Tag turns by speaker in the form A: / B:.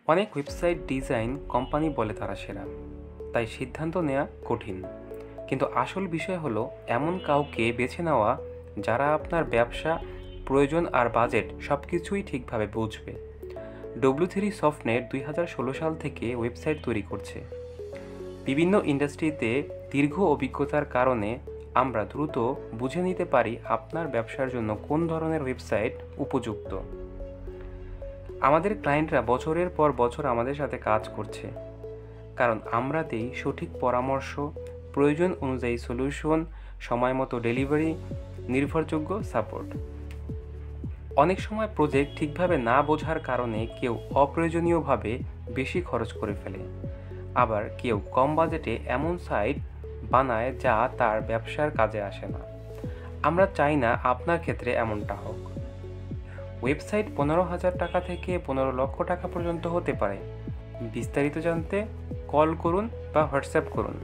A: অনেক website design company বলে তারা সেরা, তাই সিদ্ধান্ত নেওয়া কঠিন। কিন্তু আসল বিষয় হলো এমন কাউকে বেছে নেওয়া যারা আপনার ব্যবসা, প্রয়োজন আর বাজেট সব কিছুই ঠিকভাবে বুঝবে। W3 সফটনেট 2016 সাল থেকে ওয়েবসাইট তৈরি করছে। বিভিন্ন ইন্ডাস্ট্রিতে দীর্ঘ অভিজ্ঞতার কারণে আমরা দ্রুত বুঝে নিতে পারি আপনার ব্যবসার জন্য কোন ধরনের ওয়েবসাইট উপযুক্ত। আমাদের ক্লায়েন্টরা বছরের পর বছর আমাদের সাথে কাজ করছে, কারণ আমরা দেই সঠিক পরামর্শ, প্রয়োজন অনুযায়ী সলিউশন, সময়মতো ডেলিভারি, নির্ভরযোগ্য সাপোর্ট। অনেক সময় প্রজেক্ট ঠিকভাবে না বোঝার কারণে কেউ অপ্রয়োজনীয়ভাবে বেশি খরচ করে ফেলে, আবার কেউ কম বাজেটে এমন সাইট বানায় যা তার ব্যবসার কাজে আসে না। আমরা চাই না আপনার ক্ষেত্রে এমনটা হোক। ওয়েবসাইট 15,000 টাকা থেকে 15 লক্ষ টাকা পর্যন্ত হতে পারে। বিস্তারিত জানতে কল করুন বা হোয়াটসঅ্যাপ করুন।